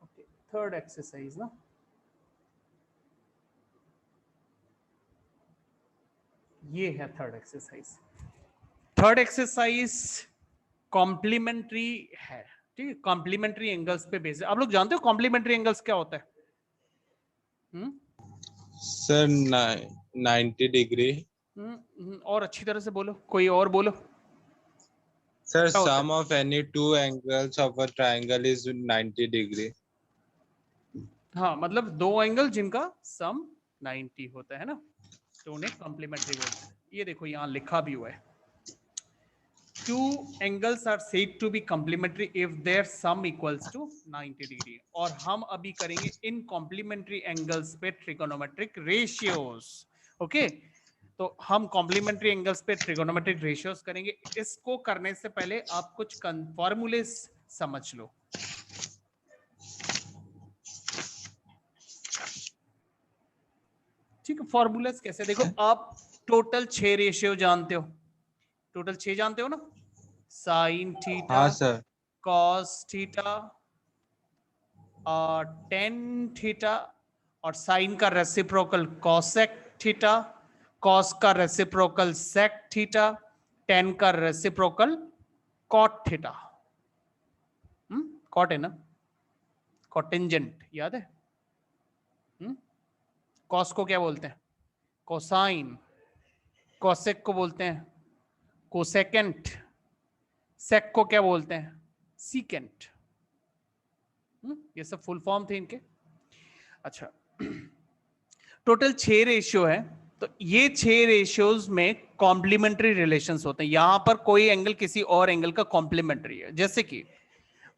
Okay, third exercise ना, ये है third exercise. Third exercise complementary है, ठीक है, कॉम्प्लीमेंट्री एंगल्स पे बेस्ड। आप लोग जानते हो कॉम्प्लीमेंट्री एंगल्स क्या होता है? Sir 90 degree. और अच्छी तरह से बोलो, कोई और बोलो। सर क्या होता है? Sum of any two angles of a triangle is 90 degree. हाँ, मतलब दो एंगल जिनका सम 90 होता है ना, तो उन्हें कॉम्प्लीमेंट्री बोलते हैं। ये देखो यहाँ लिखा भी हुआ है, two angles are said to be complementary if their sum equals to 90 degree. और हम अभी करेंगे इन कॉम्प्लीमेंट्री एंगल्स पे ट्रिगोनोमेट्रिक रेशियोज। ओके, तो हम कॉम्प्लीमेंट्री एंगल्स पे ट्रिगोनोमेट्रिक रेशियोज करेंगे। इसको करने से पहले आप कुछ फॉर्मूले समझ लो। ठीक है, फॉर्मूलाज कैसे, देखो आप टोटल 6 रेशियो जानते हो, टोटल 6 जानते हो ना, साइन थीटा, हाँ sir. Cos theta, tan theta, और साइन का रेसिप्रोकल कॉसेक थीटा, कॉस का रेसिप्रोकल सेक थीटा, टेन का रेसिप्रोकल कॉट थीटा। कॉट है ना, कॉटेंजेंट याद है। कॉस को क्या बोलते हैं? कोसाइन। कोसेक को बोलते हैं कोसेकेंट। सेक को क्या बोलते हैं? सीकेंट। ये सब फुल फॉर्म थे इनके। अच्छा, टोटल 6 रेशियो है, तो ये 6 रेशियोज में कॉम्प्लीमेंट्री रिलेशंस होते हैं। यहां पर कोई एंगल किसी और एंगल का कॉम्प्लीमेंट्री है। जैसे कि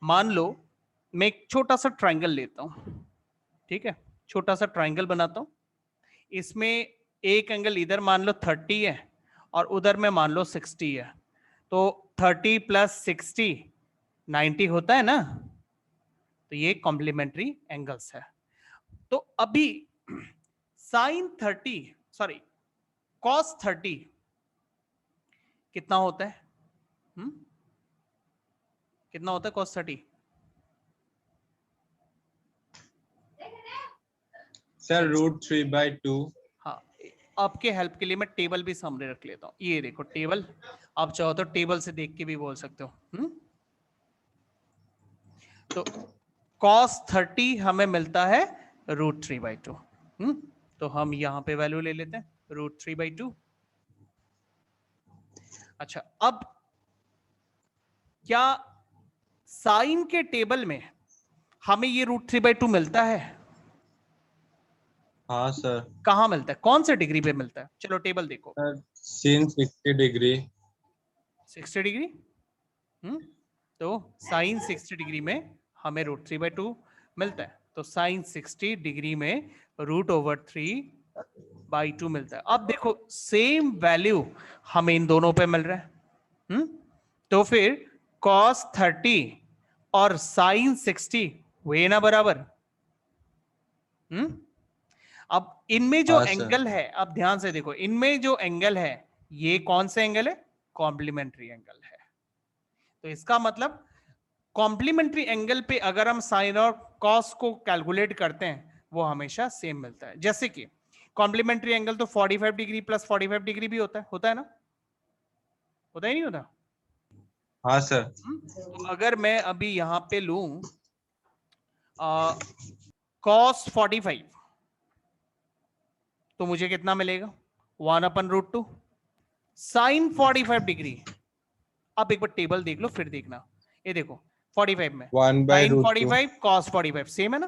मान लो मैं एक छोटा सा ट्राइंगल लेता हूं, ठीक है, छोटा सा ट्राइंगल बनाता हूं, इसमें एक एंगल इधर मान लो 30 है और उधर में मान लो 60 है, तो 30 प्लस 60 90 होता है ना, तो ये कॉम्प्लीमेंट्री एंगल्स है। तो अभी साइन 30, सॉरी कॉस 30 कितना होता है? कितना होता है कॉस 30? सर चलो, √3/2। हाँ, आपके हेल्प के लिए मैं टेबल भी सामने रख लेता हूँ। ये देखो टेबल, आप चाहो तो टेबल से देख के भी बोल सकते हो। तो cos 30 हमें मिलता है √3/2। तो हम यहां पे वैल्यू ले लेते हैं √3/2। अच्छा, अब क्या साइन के टेबल में हमें ये √3/2 मिलता है? हाँ सर। कहां मिलता है, कौन से डिग्री पे मिलता है? चलो टेबल देखो। Sir sin 60 degree. 60 डिग्री। तो साइन 60 डिग्री में हमें √3/2 मिलता है, तो साइन 60 डिग्री में √3/2 मिलता है। अब देखो सेम वैल्यू हमें इन दोनों पे मिल रहा है। तो फिर cos 30 और साइन 60 हुए ना बराबर। अब इनमें जो हाँ सर। एंगल है, अब ध्यान से देखो, इनमें जो एंगल है ये कौन सा एंगल है? कॉम्प्लीमेंट्री एंगल है। तो इसका मतलब कॉम्प्लीमेंट्री एंगल पे अगर हम साइन और कॉस को कैलकुलेट करते हैं वो हमेशा सेम मिलता है। जैसे कि कॉम्प्लीमेंट्री एंगल तो 45 डिग्री प्लस 45 डिग्री भी होता है ना, होता ही नहीं होता? हाँ सर। तो अगर मैं अभी यहां पे लू कॉस 45, तो मुझे कितना मिलेगा? 1/√2। साइन 45 डिग्री, आप एक बार टेबल देख लो फिर देखना। ये देखो 45 में 1 by sine root two. 45 cos 45 same है ना,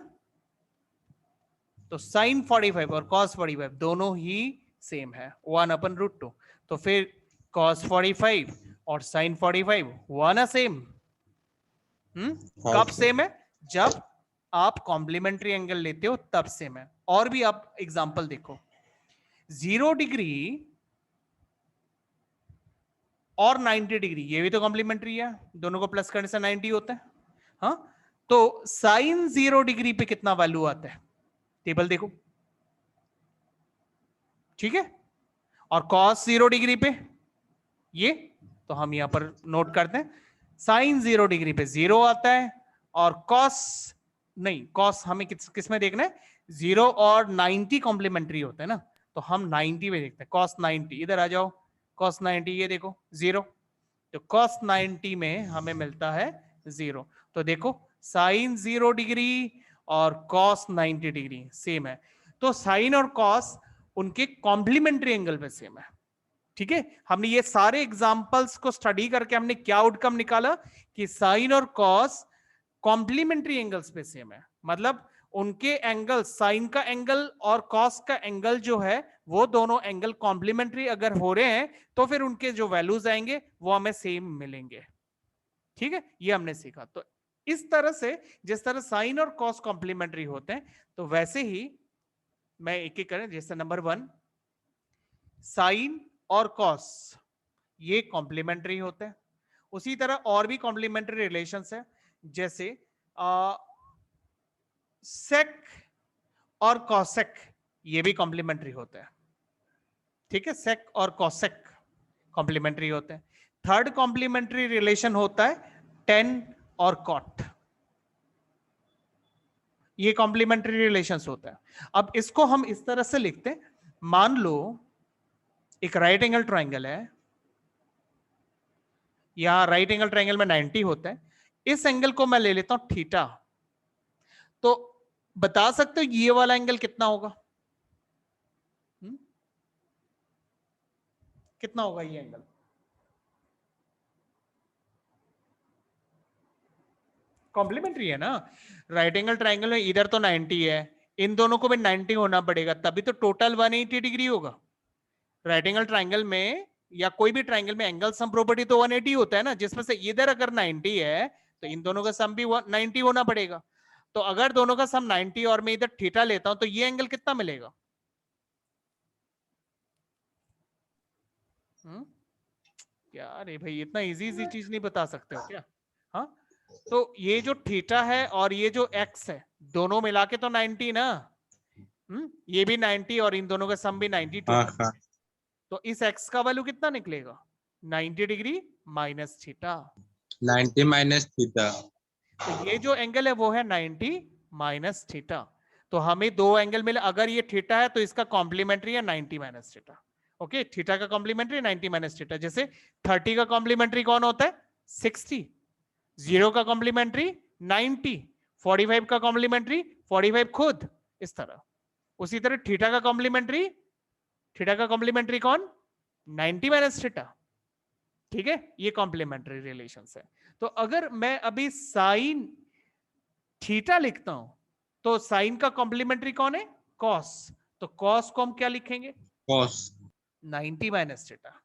तो साइन 45 और कॉस 45 दोनों ही सेम है, 1/√2। तो फिर कॉस 45 और साइन 45 वन है सेम। हाँ कब सर। सेम है? जब आप कॉम्प्लीमेंट्री एंगल लेते हो तब सेम है। और भी आप एग्जांपल देखो, 0 डिग्री और 90 डिग्री, ये भी तो कॉम्प्लीमेंट्री है, दोनों को प्लस करने से 90 होता है। हाँ, तो साइन 0 डिग्री पे कितना वैल्यू आता है? टेबल देखो, ठीक है, और कॉस 0 डिग्री पे ये, तो हम यहां पर नोट करते हैं साइन 0 डिग्री पे 0 आता है, और कॉस नहीं, कॉस हमें किस में देखना है, 0 और 90 कॉम्प्लीमेंट्री होता है ना, तो हम 90 में देखते हैं। कॉस 90, इधर आ जाओ, कॉस 90 ये देखो 0, तो कॉस 90 में हमें मिलता है 0। तो देखो साइन 0 डिग्री और कॉस 90 डिग्री सेम है, तो साइन और कॉस उनके कॉम्प्लीमेंट्री एंगल पे सेम है। ठीक है, हमने ये सारे एग्जांपल्स को स्टडी करके हमने क्या आउटकम निकाला कि साइन और कॉस कॉम्प्लीमेंट्री एंगल्स पे सेम है, मतलब उनके एंगल, साइन का एंगल और कॉस का एंगल जो है वो दोनों एंगल कॉम्प्लीमेंट्री अगर हो रहे हैं तो फिर उनके जो वैल्यूज आएंगे वो हमें सेम मिलेंगे। ठीक है, ये हमने सीखा। तो इस तरह से जिस तरह साइन और कॉस कॉम्प्लीमेंट्री होते हैं, तो वैसे ही मैं एक एक करें, जैसे नंबर 1 साइन और कॉस ये कॉम्प्लीमेंट्री होते हैं। उसी तरह और भी कॉम्प्लीमेंट्री रिलेशंस है, जैसे सेक और कॉसेक ये भी कॉम्प्लीमेंट्री होते हैं। ठीक है, सेक और कॉसेक कॉम्प्लीमेंट्री होते हैं। थर्ड कॉम्प्लीमेंट्री रिलेशन होता है टेन और कॉट, ये कॉम्प्लीमेंट्री रिलेशंस होता है। अब इसको हम इस तरह से लिखते हैं, मान लो एक राइट एंगल ट्राइंगल है, यहां राइट एंगल ट्राइंगल में 90 होता है, इस एंगल को मैं ले लेता हूं थीटा, तो बता सकते हो ये वाला एंगल कितना होगा? कितना होगा ये एंगल? कॉम्प्लीमेंट्री है ना, राइट एंगल ट्राइंगल में इधर तो 90 है, इन दोनों को भी 90 होना पड़ेगा, तभी तो टोटल 180 डिग्री होगा। राइट एंगल ट्राइंगल में या कोई भी ट्राइंगल में एंगल सम प्रॉपर्टी तो 180 होता है ना, जिसमें से इधर अगर 90 है तो इन दोनों का सम भी 90 होना पड़ेगा। तो अगर दोनों का सम 90 और मैं इधर थीटा लेता हूं तो ये एंगल कितना मिलेगा? क्या रे भाई, इतना इजी चीज नहीं बता सकते हो क्या? हाँ, तो ये जो थीटा है और ये जो एक्स है दोनों मिला के तो 90 ना, ये भी 90 और इन दोनों का सम भी 90 टोटल। तो इस एक्स का वैल्यू कितना निकलेगा? 90 degree minus theta. 90 minus theta. तो ये जो एंगल है वो है 90 माइनस थीटा। तो हमें दो एंगल मिले, अगर ये थीटा है तो इसका कॉम्प्लीमेंट्री है 90 माइनस थीटा। ओके, थीटा का कॉम्प्लीमेंट्री 90 माइनस थीटा। जैसे 30 का कॉम्प्लीमेंट्री कौन होता है? 60। 0 का कॉम्प्लीमेंट्री 90, 45 का कॉम्प्लीमेंट्री 45 खुद, इस तरह। उसी तरह थीटा का कॉम्प्लीमेंट्री कौन? 90 माइनस थीटा। ठीक है, ये कॉम्प्लीमेंट्री रिलेशंस है। तो अगर मैं अभी साइन थीटा लिखता हूं तो साइन का कॉम्प्लीमेंट्री कौन है? कॉस। तो कॉस को हम क्या लिखेंगे? Cos 90 minus theta.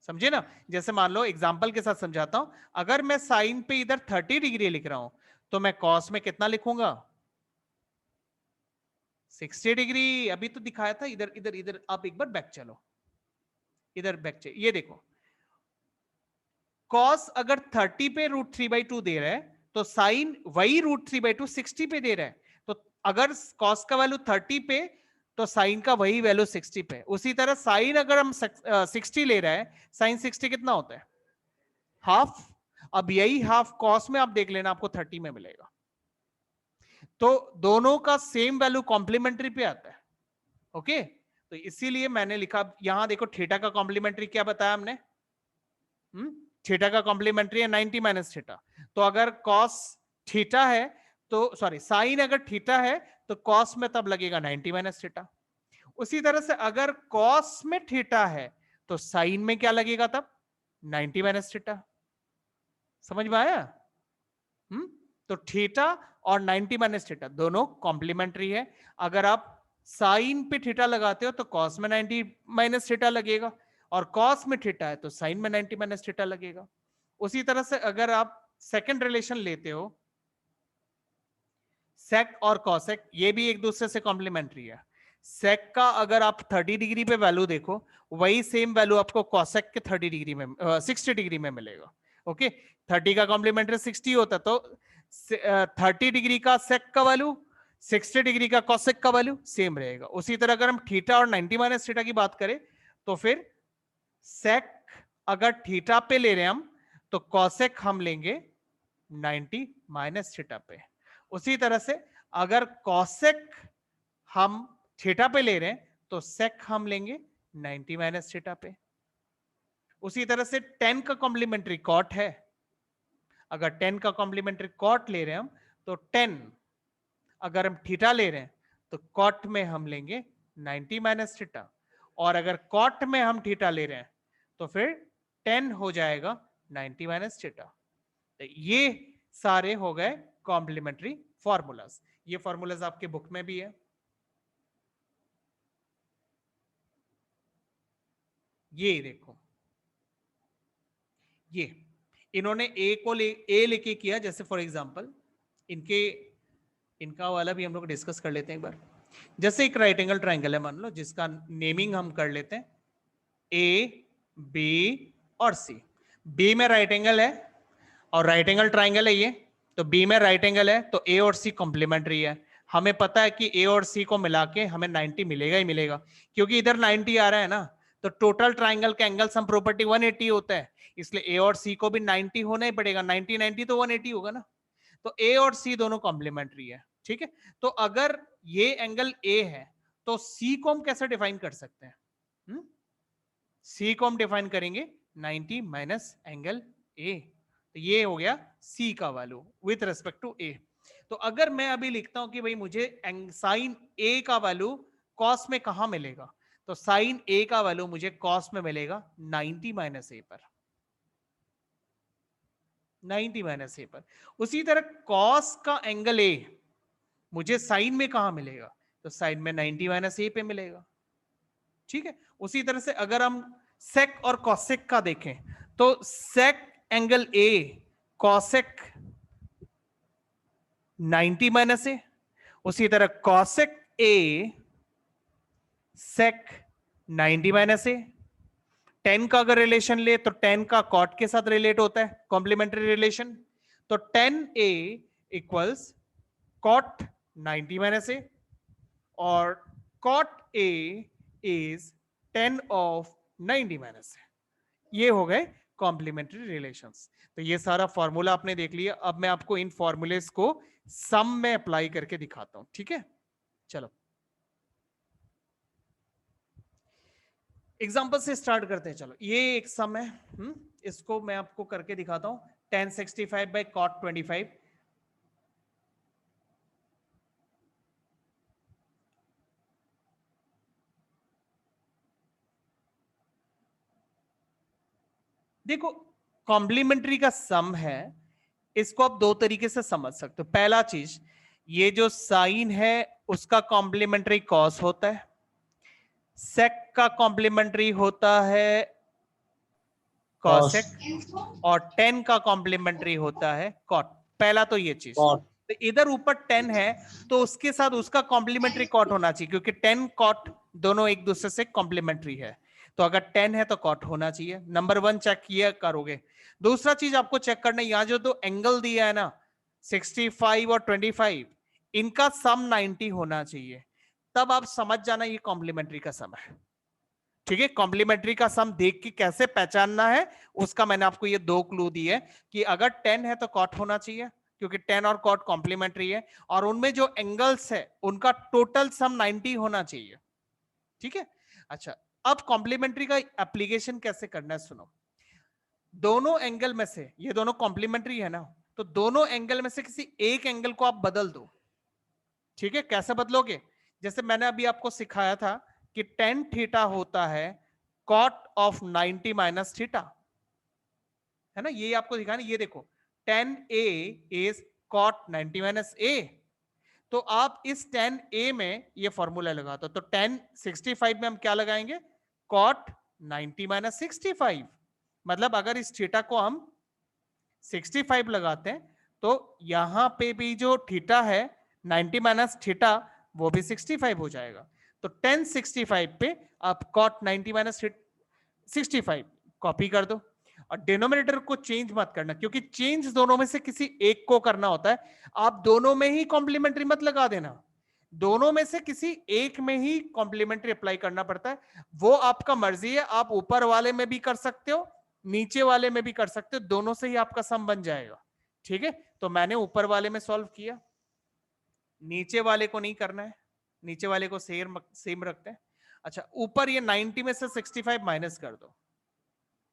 समझे ना? जैसे मान लो एग्जांपल के साथ समझाता हूं, अगर मैं साइन पे इधर 30 डिग्री लिख रहा हूं तो मैं कॉस में कितना लिखूंगा? 60 डिग्री। अभी तो दिखाया था, इधर इधर इधर आप एक बार बैक चलो, इधर बैक चलो, ये देखो कॉस अगर 30 पे √3/2 दे रहा है तो साइन वही √3/2 60 पे दे रहा है। तो अगर कॉस का वैल्यू 30 पे तो साइन का वही वैल्यू 60 पे। उसी तरह साइन अगर हम 60 ले रहा है, साइन 60 कितना होता है? हाफ। अब यही हाफ कॉस में आप देख लेना, आपको 30 में मिलेगा। तो दोनों का सेम वैल्यू कॉम्प्लीमेंट्री पे आता है। ओके, तो इसीलिए मैंने लिखा, यहां देखो थीटा का कॉम्प्लीमेंट्री क्या बताया हमने? थीटा का कॉम्प्लीमेंट्री है 90 माइनस थीटा। तो अगर कॉस थीटा है तो सॉरी साइन अगर थीटा है तो कॉस में तब लगेगा 90 माइनस थीटा। उसी तरह से अगर कॉस में थीटा है तो साइन में क्या लगेगा तब? 90 माइनस थीटा। समझ में आया? तो थीटा और 90 माइनस थीटा दोनों कॉम्प्लीमेंट्री है। अगर आप साइन पे थीटा लगाते हो तो कॉस में 90 माइनस थीटा लगेगा, और कॉस में थीटा है तो साइन में 90 माइनस थीटा लगेगा। उसी तरह से अगर आप सेकंड रिलेशन लेते हो, सेक और कॉसेक, ये भी एक दूसरे से कॉम्प्लीमेंट्री है। सेक का अगर आप 30 डिग्री पे वैल्यू देखो, वही सेम वैल्यू आपको कॉसेक के 30 डिग्री में 60 डिग्री में मिलेगा। ओके, 30 का कॉम्प्लीमेंट्री 60 होता है, तो 30 डिग्री का सेक का वैल्यू 60 डिग्री का कॉसेक का वैल्यू सेम रहेगा। उसी तरह अगर हम थीटा और 90 माइनस थीटा की बात करें तो फिर सेक अगर थीटा पे ले रहे हैं हम तो कॉसेक हम लेंगे 90 माइनस थीटा पे। उसी तरह से अगर कॉसेक हम थीटा पे ले रहे हैं तो सेक हम लेंगे 90 माइनस थीटा पे। उसी तरह से 10 का कॉम्प्लीमेंट्री कॉट है, अगर 10 का कॉम्प्लीमेंट्री कॉट ले रहे हैं हम तो 10 अगर हम थीटा ले रहे हैं तो कॉट में हम लेंगे 90 माइनस थीटा, और अगर कॉट में हम थीटा ले रहे हैं तो फिर 10 हो जाएगा 90 माइनस थीटा। तो ये सारे हो गए कॉम्प्लीमेंट्री फॉर्मूलाज। ये फॉर्मूलाज आपके बुक में भी है। ये देखो, ये इन्होंने ए को ए लेके किया, जैसे फॉर एग्जांपल इनका वाला भी हम लोग डिस्कस कर लेते हैं एक बार। जैसे एक राइट एंगल ट्राइंगल है, मान लो, जिसका नेमिंग हम कर लेते हैं ए, बी और सी। बी में राइट एंगल है और राइट एंगल ट्राइंगल है ये, तो बी में राइट एंगल है तो ए और सी कॉम्प्लीमेंट्री है। हमें पता है कि ए और सी को मिला के हमें 90 मिलेगा ही मिलेगा, क्योंकि इधर 90 आ रहा है ना, तो टोटल ट्राइंगल का एंगल सम प्रॉपर्टी 180 होता है, इसलिए ए और सी को भी 90 होना ही पड़ेगा। 90 90 तो 180 होगा ना, तो ए और सी दोनों कॉम्प्लीमेंट्री है। ठीक है, तो अगर ये एंगल ए है तो सी को हम कैसे डिफाइन कर सकते हैं? सी को हम डिफाइन करेंगे 90 माइनस एंगल ए, तो ये हो गया सी का वैल्यू विथ रिस्पेक्ट टू ए। तो अगर मैं अभी लिखता हूं कि भाई मुझे साइन ए का वैल्यू कॉस में कहां मिलेगा, तो साइन ए का वैल्यू मुझे कॉस में मिलेगा 90 माइनस ए पर, 90 माइनस ए पर। उसी तरह कॉस का एंगल ए मुझे साइन में कहां मिलेगा, तो साइन में 90 माइनस ए पे मिलेगा। ठीक है, उसी तरह से अगर हम सेक और कॉसेक का देखें तो सेक एंगल ए कॉसेक 90 माइनस ए, उसी तरह कॉसेक ए सेक 90 माइनस ए। 10 का अगर रिलेशन ले तो 10 का कॉट के साथ रिलेट होता है, कॉम्प्लीमेंट्री रिलेशन, तो 10a equals cot 90 minus a, और cot a is 10 of 90 minus a. ये हो गए कॉम्प्लीमेंट्री रिलेशंस। तो ये सारा फॉर्मूला आपने देख लिया। अब मैं आपको इन फॉर्मूलेस को सम में अप्लाई करके दिखाता हूं। ठीक है, चलो एग्जांपल से स्टार्ट करते हैं। चलो ये एक सम है, इसको मैं आपको करके दिखाता हूं। tan 65 by cot 25। देखो कॉम्प्लीमेंट्री का सम है, इसको आप दो तरीके से समझ सकते हो। पहला चीज, ये जो साइन है उसका कॉम्प्लीमेंट्री कॉस होता है, सेक का कॉम्प्लीमेंट्री होता है कॉसेक, और 10 का कॉम्प्लीमेंट्री होता है कॉट। पहला तो ये चीज, तो इधर ऊपर 10 है तो उसके साथ उसका कॉम्प्लीमेंट्री कॉट होना चाहिए, क्योंकि 10 कॉट दोनों एक दूसरे से कॉम्प्लीमेंट्री है, तो अगर 10 है तो कॉट होना चाहिए। नंबर 1 चेक किया करोगे। दूसरा चीज आपको चेक करना है, यहां जो दो एंगल दिया है ना 65 और 25, इनका सम 90 होना चाहिए, तब आप समझ जाना ये कॉम्प्लीमेंट्री का सम है। ठीक है, कॉम्प्लीमेंट्री का सम देख के कैसे पहचानना है उसका मैंने आपको ये दो क्लू दी है, कि अगर 10 है तो कॉट होना चाहिए, क्योंकि 10 और कॉट कॉम्प्लीमेंट्री है, और उनमें जो एंगल्स है उनका टोटल सम 90 होना चाहिए। ठीक है, अच्छा अब कॉम्प्लीमेंट्री का एप्लीकेशन कैसे करना है सुनो। दोनों एंगल में से, ये दोनों कॉम्प्लीमेंट्री है ना, तो दोनों एंगल में से किसी एक एंगल को आप बदल दो। ठीक है, कैसे बदलोगे, जैसे मैंने अभी आपको सिखाया था कि tan थीटा होता है cot ऑफ 90 माइनस थीटा, है ना, ये आपको दिखाना। ये देखो tan a is cot 90 minus a, तो आप इस tan a में ये फॉर्मूला लगा दो, तो tan 65 में हम क्या लगाएंगे, cot 90 माइनस 65। मतलब अगर इस थीटा को हम 65 लगाते हैं तो यहां पे भी जो थीटा है 90 माइनस थीटा वो भी 65 हो जाएगा। तो tan 65 पे आप cot 90 माइनस 65 कॉपी कर दो, और डिनोमिनेटर को चेंज मत करना, क्योंकि चेंज दोनों में से किसी एक को करना होता है। आप दोनों में ही कॉम्प्लीमेंट्री मत लगा देना, दोनों में से किसी एक में ही कॉम्प्लीमेंट्री अप्लाई करना पड़ता है। वो आपका मर्जी है, आप ऊपर वाले में भी कर सकते हो, नीचे वाले में भी कर सकते हो, दोनों से ही आपका सम बन जाएगा। ठीक है, तो मैंने ऊपर वाले में सॉल्व किया, नीचे वाले को नहीं करना है, नीचे वाले को सेम रखते हैं। अच्छा, ऊपर ये 90 में से 65 माइनस कर दो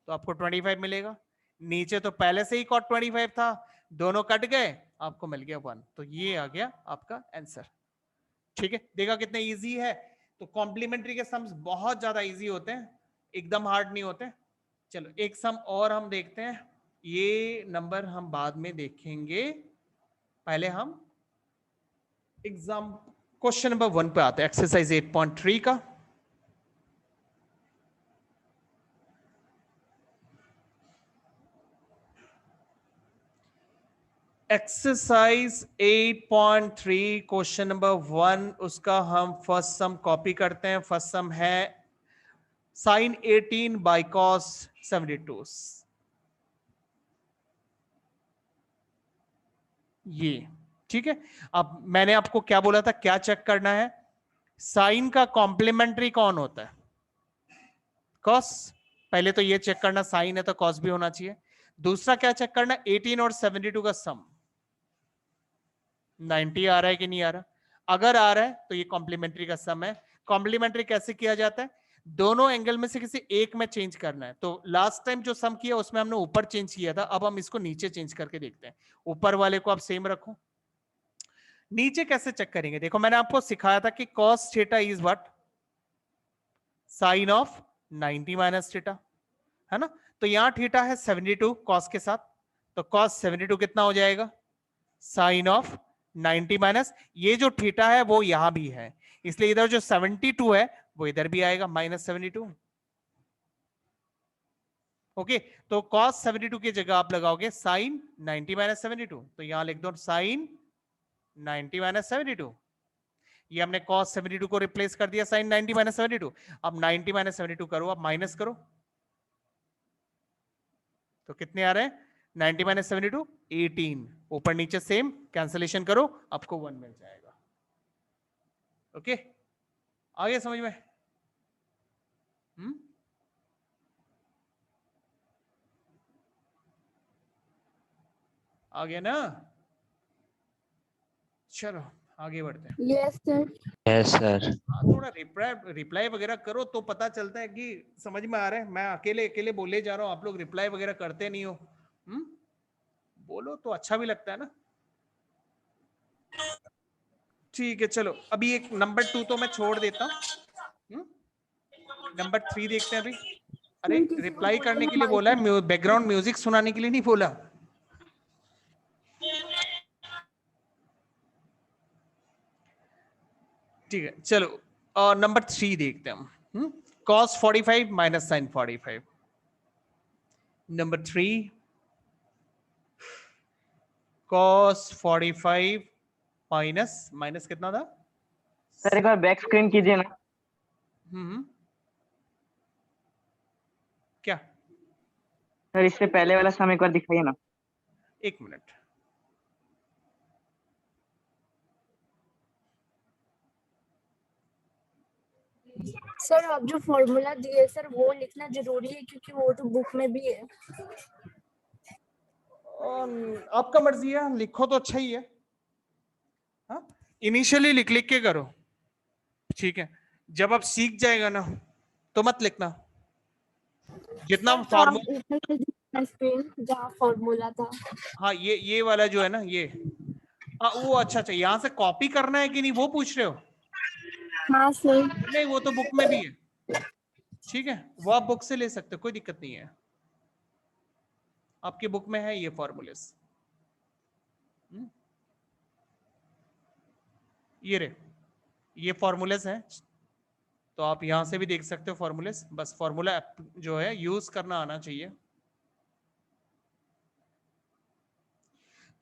तो आपको 25 मिलेगा। नीचे तो पहले से ही cot 25 था, दोनों कट गए, आपको मिल गया 1। तो ये आ गया आपका आंसर। ठीक है, देखा कितने इजी है। तो कॉम्प्लीमेंट्री के सम्स बहुत ज्यादा इजी होते हैं, एकदम हार्ड नहीं होते। चलो एक सम और हम देखते हैं, ये नंबर हम बाद में देखेंगे, पहले हम एग्जाम क्वेश्चन नंबर 1 पे आते हैं, एक्सरसाइज 8.3 का। एक्सरसाइज 8.3 क्वेश्चन नंबर 1, उसका हम फर्स्ट सम कॉपी करते हैं। फर्स्ट सम है sin 18 by cos 72। ये ठीक है। अब मैंने आपको क्या बोला था, क्या चेक करना है, साइन का कॉम्प्लीमेंट्री कौन होता है, कॉस। पहले तो ये चेक करना साइन है तो कॉस भी होना चाहिए। दूसरा क्या चेक करना, 18 और 72 का सम 90 आ रहा है कि नहीं आ रहा। अगर आ रहा है तो ये कॉम्प्लीमेंट्री का सम है। कॉम्प्लीमेंट्री कैसे किया जाता है, दोनों एंगल में से किसी एक में चेंज करना है। तो लास्ट टाइम जो सम किया उसमें हमने ऊपर चेंज किया था, अब हम इसको नीचे चेंज करके देखते हैं। ऊपर वाले को आप सेम रखो, नीचे कैसे चेक करेंगे, देखो मैंने आपको सिखाया था कि cos theta is what, sine of 90 minus theta, है ना। तो यहां थीटा है 72 cos के साथ, तो cos 72 कितना हो जाएगा, साइन ऑफ 90 माइनस, ये जो थीटा है वो यहां भी है, इसलिए इधर जो 72 है वो इधर भी आएगा -72। ओके, तो cos 72 की जगह आप लगाओगे साइन 90 माइनस 72, तो यहां लिख दो साइन 90 माइनस 72। ये हमने cos 72 को रिप्लेस कर दिया साइन 90 माइनस 72। अब 90 माइनस 72 करो, अब माइनस करो, तो कितने आ रहे हैं, 90 माइनस 72 18, ऊपर नीचे सेम, कैंसलेशन करो आपको 1 मिल जाएगा। ओके, आगे समझ में। आ गया ना, चलो आगे बढ़ते हैं। Yes sir. Yes sir. थोड़ा रिप्लाई वगैरह करो तो पता चलता है कि समझ में आ रहा है। मैं अकेले अकेले बोले जा रहा हूँ, आप लोग रिप्लाई वगैरह करते नहीं हो। बोलो तो अच्छा भी लगता है ना। ठीक है, चलो अभी एक नंबर 2 तो मैं छोड़ देता हूँ, नंबर 3 देखते हैं अभी। अरे रिप्लाई करने के लिए बोला है, बैकग्राउंड म्यूजिक सुनाने के लिए नहीं बोला। ठीक है, चलो नंबर 3 देखते हैं हम, cos 45 minus sine 45। Number 3 cos 45 minus कितना था सर एक बार बैक स्क्रीन कीजिए ना। क्या, सर इससे पहले वाला सम एक बार दिखाइए ना। 1 मिनट। सर आप जो फॉर्मूला दिए सर वो लिखना जरूरी है क्योंकि वो तो बुक में भी है। आपका मर्जी है, लिखो तो अच्छा ही है। हाँ, इनिशियली लिख लिख के करो, ठीक है। जब आप सीख जाएगा ना तो मत लिखना, जितना फॉर्मूला, जहाँ फॉर्मूला था। हाँ ये वाला जो है ना ये, वो अच्छा, यहाँ से कॉपी करना है कि नहीं वो पूछ रहे हो। हाँ सर। नहीं वो तो बुक में भी है, ठीक है, वो आप बुक से ले सकते हो, कोई दिक्कत नहीं है। आपकी बुक में है ये फॉर्मूलेस, ये रे, ये फॉर्मूलेस हैं, तो आप यहां से भी देख सकते हो फॉर्मूलेस। बस फॉर्मूला जो है यूज करना आना चाहिए।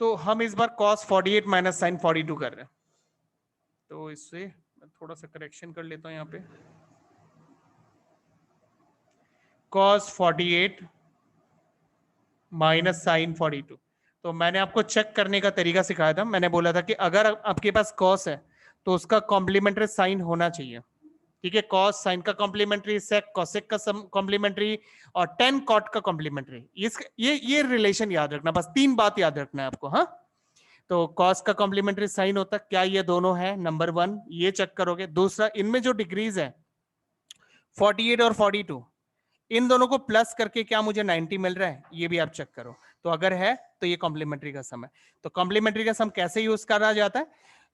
तो हम इस बार cos 48 माइनस साइन 42 कर रहे हैं, तो इससे मैं थोड़ा सा करेक्शन कर लेता हूं यहाँ पे। cos 48 माइनस साइन 42, तो मैंने आपको चेक करने का तरीका सिखाया था। मैंने बोला था कि अगर आपके पास cos है तो उसका कॉम्प्लीमेंट्री साइन होना चाहिए, ठीक है, कॉस साइन का कॉम्प्लीमेंट्री, सेक कोसेक का कॉम्प्लीमेंट्री और टेन कॉट का कॉम्प्लीमेंट्री। ये रिलेशन याद रखना, बस 3 बात याद रखना है आपको। हाँ, तो कॉस का कॉम्प्लीमेंट्री साइन होता है, क्या ये दोनों है? नंबर 1 ये चेक करोगे। दूसरा, इनमें जो डिग्रीज है 48 और 42, इन दोनों को प्लस करके क्या मुझे 90 मिल रहा है, ये भी आप चेक करो। तो अगर है तो ये कॉम्प्लीमेंट्री का सम है। तो कॉम्प्लीमेंट्री का सम कैसे यूज करा जाता है?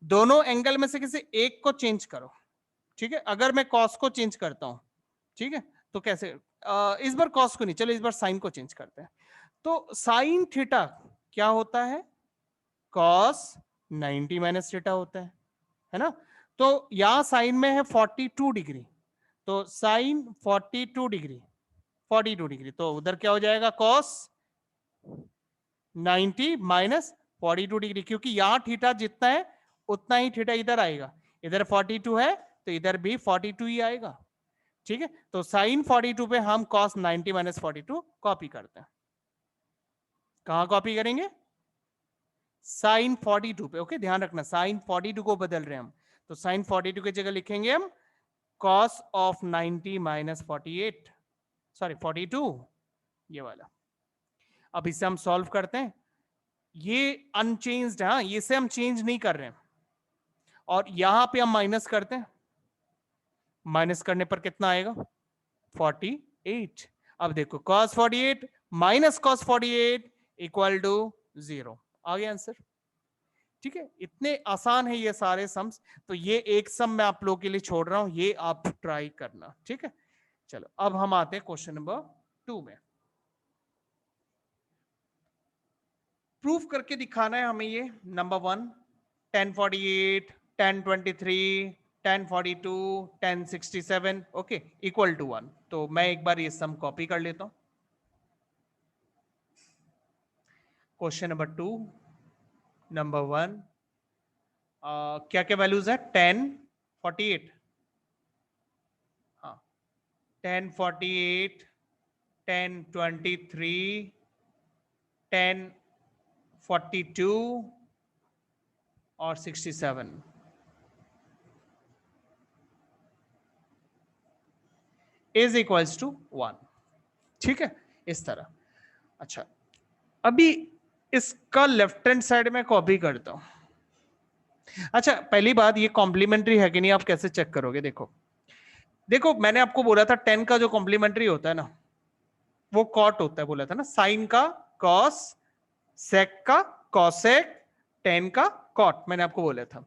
दोनों एंगल में से किसी एक को चेंज करो। ठीक है, अगर मैं कॉस को चेंज करता हूं, ठीक है, तो कैसे? इस बार कॉस को नहीं, चलो इस बार साइन को चेंज करते हैं। तो साइन थीटा क्या होता है? कॉस 90 माइनस थीटा होता है ना? तो यहां साइन में है 42 डिग्री, तो साइन 42 डिग्री, 42 डिग्री, तो उधर क्या हो जाएगा? कॉस 90 माइनस 42 डिग्री, क्योंकि यहां थीटा जितना है उतना ही थीटा इधर आएगा। इधर 42 है तो इधर भी 42 ही आएगा। ठीक है, तो साइन 42 पे हम कॉस 90 माइनस 42 कॉपी करते हैं। कहां कॉपी करेंगे? साइन 42 पे। ओके, ध्यान रखना, साइन 42 को बदल रहे हैं हम, तो साइन 42 की जगह लिखेंगे हम कॉस ऑफ 90 माइनस 48, सॉरी 42, ये वाला। अब इसे हम सॉल्व करते हैं। ये अनचेंज्ड है, इसे हम चेंज नहीं कर रहे हैं, और यहां पे हम माइनस करते हैं। माइनस करने पर कितना आएगा? 48। अब देखो, cos 48 minus cos 48 equal to 0, आ गया आंसर। ठीक है, इतने आसान है ये सारे सम्स। तो ये एक सम मैं आप लोगों के लिए छोड़ रहा हूं, ये आप ट्राई करना। ठीक है, चलो अब हम आते हैं क्वेश्चन नंबर 2 में। प्रूफ करके दिखाना है हमें ये। Number 1, 1048, 1023, 1042, 1067, okay, equal to 1। तो मैं एक बार ये सम कॉपी कर लेता हूं। क्वेश्चन नंबर 2, नंबर 1, क्या क्या वैल्यूज है? 1048, हाँ, 1048, 1023, 1042 और 67 इज इक्वल्स टू 1। ठीक है, इस तरह। अच्छा, अभी इसका लेफ्ट हैंड साइड में कॉपी करता हूं। अच्छा, पहली बात, ये कॉम्प्लीमेंट्री है कि नहीं आप कैसे चेक करोगे? देखो देखो, मैंने आपको बोला था 10 का जो कॉम्प्लीमेंट्री होता है ना, वो कॉट होता है, बोला था ना। साइन का कॉस, सेक का कॉसेक, 10 का कॉट, मैंने आपको बोला था।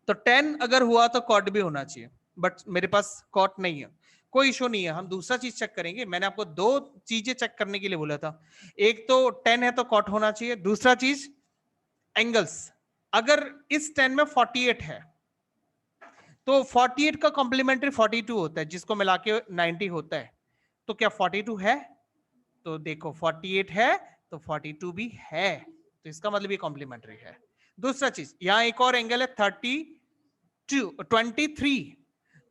तो 10 अगर हुआ तो कॉट भी होना चाहिए, बट मेरे पास कॉट नहीं है, कोई इशू नहीं है, हम दूसरा चीज चेक करेंगे। मैंने आपको 2 चीजें चेक करने के लिए बोला था। एक तो 10 है तो कॉट होना चाहिए, दूसरा चीज एंगल्स। अगर इस 10 में 48 है तो 48 का कॉम्प्लीमेंट्री 42 होता है, जिसको मिला के 90 होता है। तो क्या 42 है? तो देखो 48 है तो 42 भी है, तो इसका मतलब ये कॉम्प्लीमेंट्री है। दूसरा चीज, यहां एक और एंगल है 23,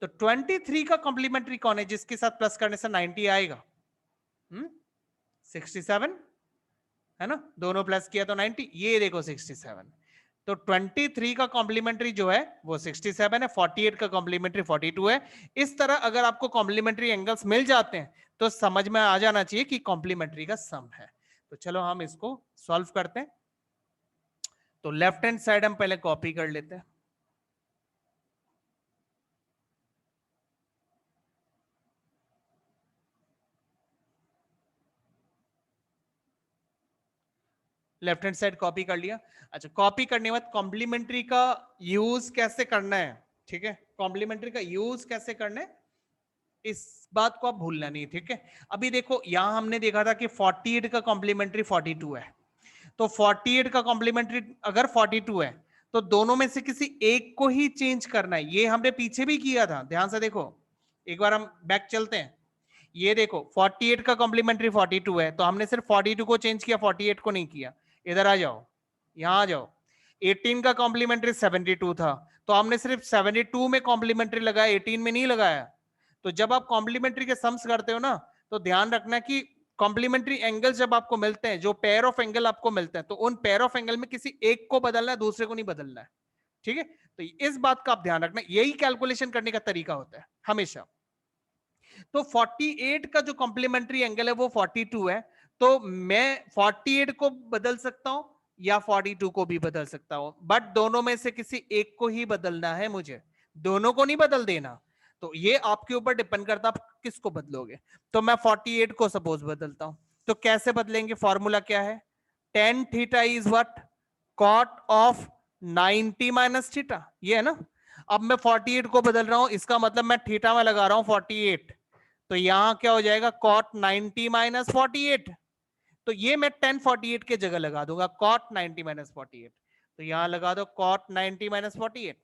तो 23 का कॉम्प्लीमेंट्री कौन है जिसके साथ प्लस करने से 90 आएगा? 67 है ना, दोनों प्लस किया तो 90, ये देखो 67। तो 23 का कॉम्प्लीमेंट्री जो है वो 67 है, 48 का कॉम्प्लीमेंट्री 42 है। इस तरह अगर आपको कॉम्प्लीमेंट्री एंगल्स मिल जाते हैं तो समझ में आ जाना चाहिए कि कॉम्प्लीमेंट्री का सम है। तो चलो हम इसको सॉल्व करते हैं। तो लेफ्ट हैंड साइड हम पहले कॉपी कर लेते हैं। लेफ्ट हैंड साइड कॉपी कर लिया। अच्छा, कॉपी करने के बाद कॉम्प्लीमेंट्री का यूज कैसे करना है? ठीक है, कॉम्प्लीमेंट्री का यूज कैसे करना है, इस बात को आप भूलना नहीं। ठीक है, अभी देखो यहां हमने देखा था कि 48 का कॉम्प्लीमेंट्री 42 है, तो 48 का कॉम्प्लीमेंट्री अगर 42 है तो दोनों में से किसी एक को ही चेंज करना है। ये हमने पीछे भी किया था, ध्यान से देखो, एक बार हम बैक चलते हैं। ये देखो 48 का कॉम्प्लीमेंट्री 42 है, तो हमने सिर्फ 42 को चेंज किया, 48 को नहीं किया। इधर आ जाओ, यहां आ जाओ। 18 का कॉम्प्लीमेंट्री 72 था, तो हमने सिर्फ 72 में कॉम्प्लीमेंट्री लगाया, 18 में नहीं लगाया। तो जब आप कॉम्प्लीमेंट्री के सम्स करते हो ना, तो ध्यान रखना कि कॉम्प्लीमेंट्री एंगल जब आपको मिलते हैं, जो पेयर ऑफ एंगल आपको मिलते हैं, तो उन पेयर ऑफ एंगल में किसी एक को बदलना है, दूसरे को नहीं बदलना है। ठीक है, तो इस बात का आप ध्यान रखना, यही कैलकुलेशन करने का तरीका होता है हमेशा। तो 48 का जो कॉम्प्लीमेंट्री एंगल है वो 42 है, तो मैं 48 को बदल सकता हूं या 42 को भी बदल सकता हूं, बट दोनों में से किसी एक को ही बदलना है मुझे, दोनों को नहीं बदल देना। तो ये आपके ऊपर डिपेंड करता है आप किसको बदलोगे। तो मैं 48 को सपोज बदलता हूं, तो कैसे बदलेंगे, फॉर्मूला क्या है, tan theta is what, cot of 90 minus theta, ये है ना। अब मैं 48 को बदल रहा हूं, इसका मतलब मैं थीटा में लगा रहा हूं 48, तो यहां क्या हो जाएगा, cot 90 माइनस 48, तो ये मैं tan 48 के जगह लगा दूंगा cot 90 माइनस 48, तो यहां लगा दो cot 90 माइनस 48,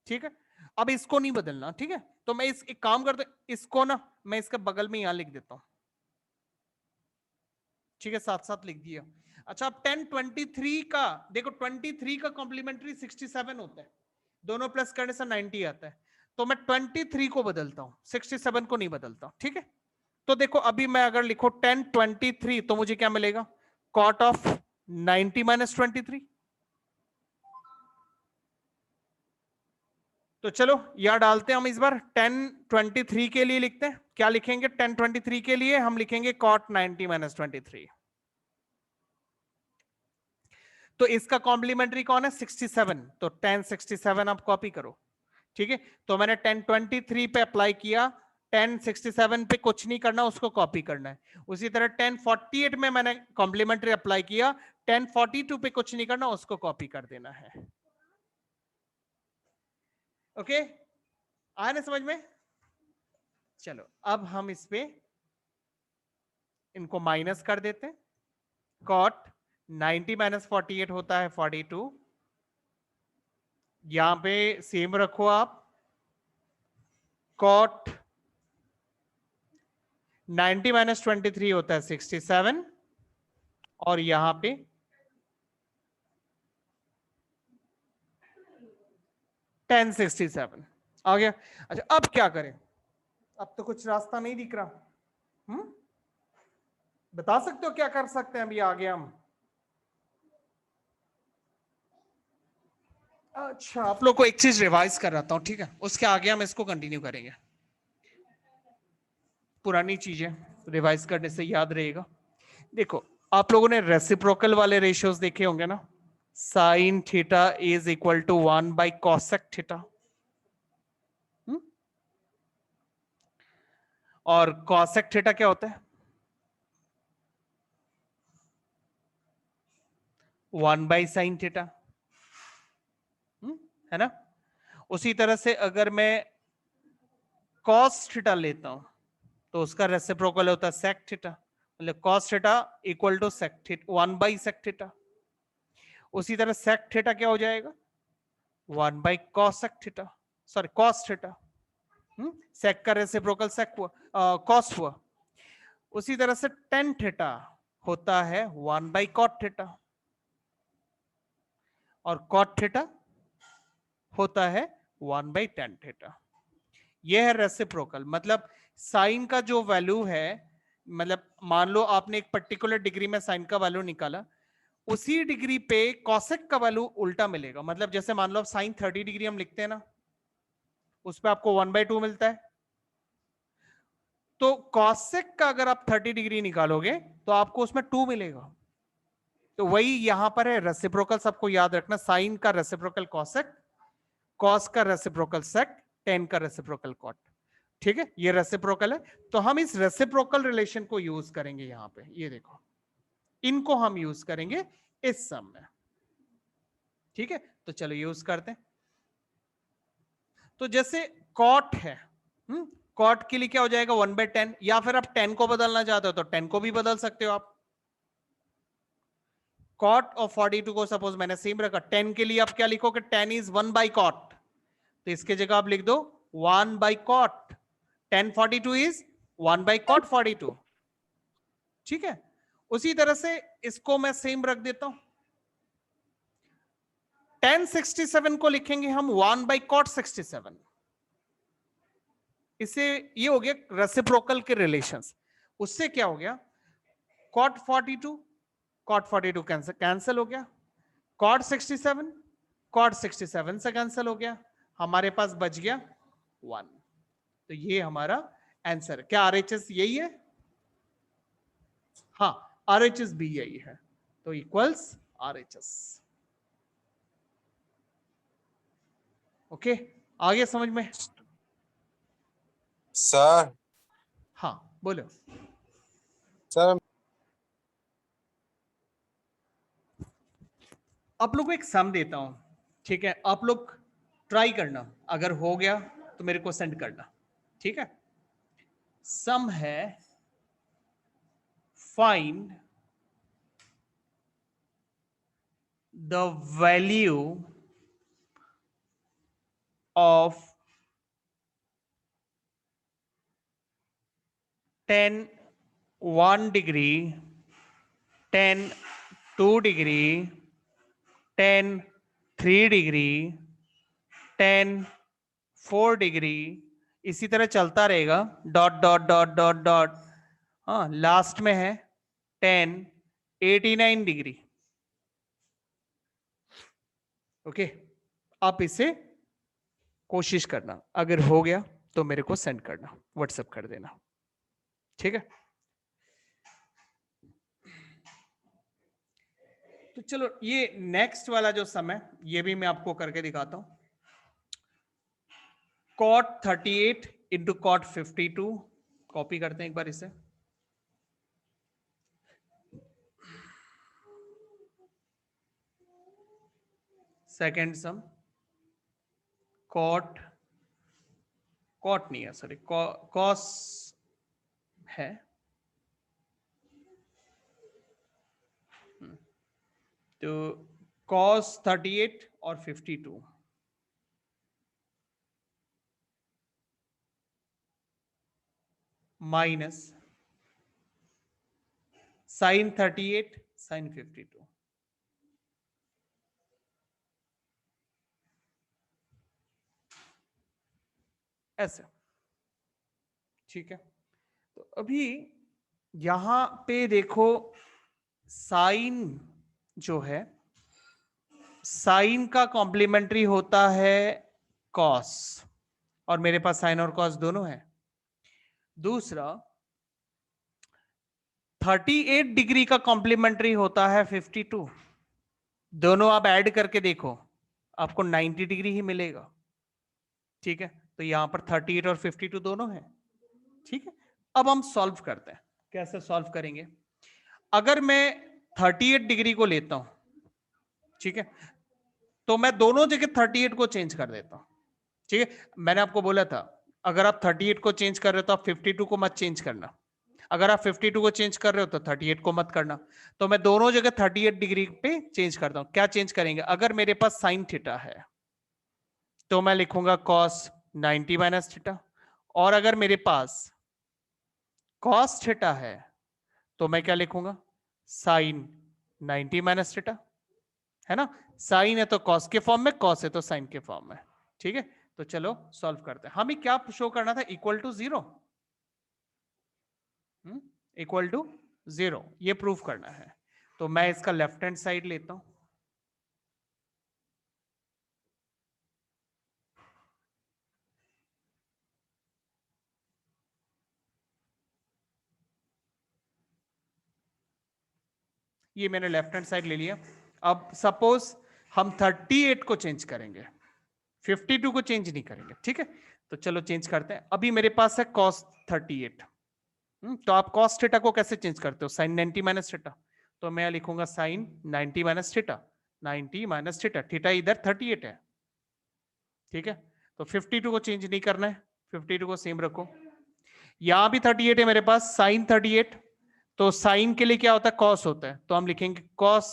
ठीक है। अब इसको नहीं बदलना, ठीक है, तो मैं एक काम करता हूं, इसको ना मैं इसके बगल में यहां लिख देता हूं, ठीक है, साथ साथ लिख दिया। अच्छा, अब 1023 का देखो, 23 का कॉम्प्लीमेंट्री 67 होता है, दोनों प्लस करने से 90 आता है, तो मैं 23 को बदलता हूं, 67 को नहीं बदलता, ठीक है। तो देखो अभी मैं अगर लिखो 1023 तो मुझे क्या मिलेगा, cot ऑफ 90 माइनस 23। तो चलो यहां डालते हैं हम इस बार 1023 के लिए लिखते हैं, क्या लिखेंगे 1023 के लिए हम लिखेंगे cot 90 माइनस 23। तो इसका कॉम्प्लीमेंट्री कौन है 67, तो 1067 आप कॉपी करो, ठीक है। तो मैंने 1023 पे अप्लाई किया, 1067 पे कुछ नहीं करना, उसको कॉपी करना है। उसी तरह 1048 में मैंने कॉम्प्लीमेंट्री अप्लाई किया, 1042 पे कुछ नहीं करना, उसको कॉपी कर देना है। ओके, आया ना समझ में। चलो अब हम इस पे इनको माइनस कर देते हैं, cot 90 माइनस 48 होता है 42, यहां पे सेम रखो आप, cot 90 माइनस 23 होता है 67, और यहां पे 1067 आ गया। अच्छा अब क्या करें, अब तो कुछ रास्ता नहीं दिख रहा, बता सकते हो क्या कर सकते हैं, अभी आ गया हम। अच्छा आप लोग को एक चीज रिवाइज कर रहा हूं, ठीक है, उसके आगे हम इसको कंटिन्यू करेंगे, पुरानी चीजें रिवाइज करने से याद रहेगा। देखो आप लोगों ने रेसिप्रोकल वाले रेशियोज देखे होंगे ना, sine theta is equal to 1 by cosec theta, और कॉसेक थीटा क्या होता है 1 बाई साइन थीटा, है ना। उसी तरह से अगर मैं कॉस थीटा लेता हूं तो उसका रेसिप्रोकल होता है सेक थीटा, मतलब cos theta equal to sec theta 1 by sec theta. उसी तरह सेक थीटा क्या हो जाएगा 1 by cosec theta, sorry cos theta, sec का रेसिप्रोकल सेक हुआ, कॉस हुआ। उसी तरह से टेन थीटा होता है 1 बाई कॉट थीटा, और कॉट थीटा होता है 1 बाई टेन थीटा। यह है रेसिप्रोकल, मतलब साइन का जो वैल्यू है, मतलब मान लो आपने एक पर्टिकुलर डिग्री में साइन का वैल्यू निकाला, उसी डिग्री पे कॉसेक का वैल्यू उल्टा मिलेगा। मतलब जैसे मान लो आप साइन 30 डिग्री हम लिखते हैं ना, उस पर आपको 1/2 मिलता है, तो कॉसेक का अगर आप 30 डिग्री निकालोगे तो आपको उसमें 2 मिलेगा। तो वही यहां पर है रेसिप्रोकल, सबको याद रखना, साइन का रेसिप्रोकल कॉसेक, कॉस का रेसिप्रोकल सेक, टेन का रेसिप्रोकल कॉट, ठीक है, ये रेसिप्रोकल है। तो हम इस रेसिप्रोकल रिलेशन को यूज करेंगे यहां पे, ये देखो इनको हम यूज करेंगे इस सम में, ठीक है। तो चलो यूज करते हैं। तो जैसे कॉट है, कॉट के लिए क्या हो जाएगा 1/10, या फिर आप 10 को बदलना चाहते हो तो 10 को भी बदल सकते हो आप। कॉट और 42 को सपोज मैंने सेम रखा, 10 के लिए आप क्या लिखोगे, 10 इज 1 बाई कॉट, तो इसके जगह आप लिख दो 1 by cot, 1042 is 1 by cot 42, ठीक है। उसी तरह से इसको मैं सेम रख देता हूं, 1067 को लिखेंगे हम 1 बाई कॉट 67, इससे ये हो गया रेसिप्रोकल के रिलेशंस। उससे क्या हो गया, cot 42 कैंसिल हो गया, कॉट 67, कॉट 67 से कैंसिल हो गया, हमारे पास बच गया 1। तो ये हमारा आंसर। क्या आरएचएस यही है? हाँ, आरएचएस भी यही है, तो इक्वल्स आरएचएस। ओके, आगे समझ में? सर हाँ बोलो। सर आप लोग को एक सम देता हूं, ठीक है? आप लोग ट्राई करना, अगर हो गया तो मेरे को सेंड करना, ठीक है? सम है find the value of 10 1 degree, 10 2 degree, 10 3 degree, 10 4 degree, इसी तरह चलता रहेगा, dot dot dot dot dot. हाँ, लास्ट में है 10 89 डिग्री। ओके, आप इसे कोशिश करना, अगर हो गया तो मेरे को सेंड करना, व्हाट्सएप कर देना, ठीक है? तो चलो ये नेक्स्ट वाला जो सम है ये भी मैं आपको करके दिखाता हूं। कॉट 38 इंटू कॉट 52, कॉपी करते हैं एक बार इसे। सेकेंड सम कॉट, कॉट नहीं है सॉरी, कॉस है, तो कॉस 38 और 52 माइनस साइन 38 साइन 52, ऐसे, ठीक है? तो अभी यहां पे देखो, साइन जो है, साइन का कॉम्प्लीमेंट्री होता है कॉस, और मेरे पास साइन और कॉस दोनों है। दूसरा 38 डिग्री का कॉम्प्लीमेंट्री होता है 52, दोनों आप ऐड करके देखो आपको 90 डिग्री ही मिलेगा, ठीक है? तो यहां पर 38 और 52 दोनों है, ठीक है? अब हम सॉल्व करते हैं, कैसे सॉल्व करेंगे? अगर मैं 38 डिग्री को लेता हूं, ठीक है, तो मैं दोनों जगह 38 को चेंज कर देता हूं, ठीक है? मैंने आपको बोला था अगर आप 38 को चेंज कर रहे हो तो आप 52 को मत चेंज करना, अगर आप 52 को चेंज कर रहे हो तो 38 को मत करना। तो मैं दोनों जगह 38 डिग्री पे चेंज करता हूं। क्या चेंज करेंगे? अगर मेरे पास साइन थीटा है तो मैं लिखूंगा कॉस 90 माइनस थीटा, और अगर मेरे पास कॉस थीटा है तो मैं क्या लिखूंगा? साइन 90 माइनस थीटा, है ना? साइन है तो कॉस के फॉर्म में, कॉस है तो साइन के फॉर्म में, ठीक है? तो चलो सॉल्व करते हैं। हमें क्या शो करना था? इक्वल टू 0, इक्वल टू 0 ये प्रूफ करना है। तो मैं इसका लेफ्ट हैंड साइड लेता हूं, ये मैंने लेफ्ट हैंड साइड ले लिया। अब सपोज हम 38 को चेंज करेंगे, 52 को चेंज नहीं करेंगे, ठीक है? तो चलो चेंज करते हैं। अभी मेरे पास है cos 38, तो आप cos थीटा को कैसे चेंज करते हो? साइन 90 माइनस थीटा, तो मैं लिखूंगा sine 90 minus theta, 90 minus theta, theta इधर 38 है, ठीक है? तो 52 को चेंज नहीं करना है, 52 को सेम रखो। यहां भी 38 है मेरे पास, साइन 38, तो साइन के लिए क्या होता है? कॉस होता है, तो हम लिखेंगे कॉस,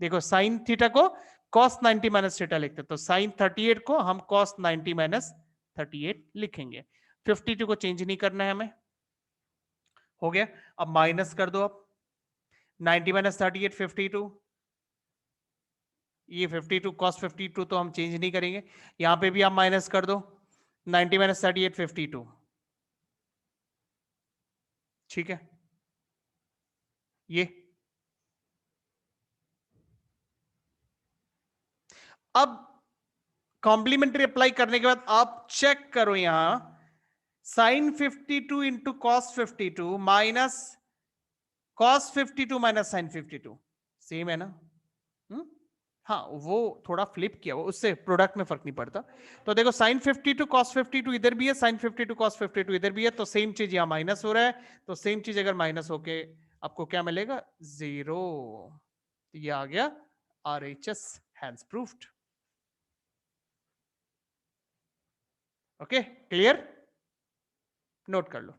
देखो साइन थीटा को कॉस 90 माइनस थीटा लिखते हैं, तो साइन 38 को हम कॉस 90 माइनस 38 लिखेंगे। 52 को चेंज नहीं करना है हमें, हो गया। अब माइनस कर दो, अब 90 माइनस 38 52, ये 52 कॉस 52 तो हम चेंज नहीं करेंगे, यहां पे भी आप माइनस कर दो, 90 माइनस 38 52, ठीक है? ये अब कॉम्प्लीमेंट्री अप्लाई करने के बाद आप चेक करो यहां sine 52 into cos 52 minus cos 52 minus sine 52 same है ना? हाँ, वो थोड़ा फ्लिप किया, वो उससे प्रोडक्ट में फर्क नहीं पड़ता। तो देखो साइन 52 कॉस 52 इधर भी है, साइन 52 कॉस 52 इधर भी है, तो सेम चीज यहां माइनस हो रहा है, तो सेम चीज अगर माइनस होके आपको क्या मिलेगा? 0। ये आ गया RHS hence proved. Okay, clear? Note कर लो।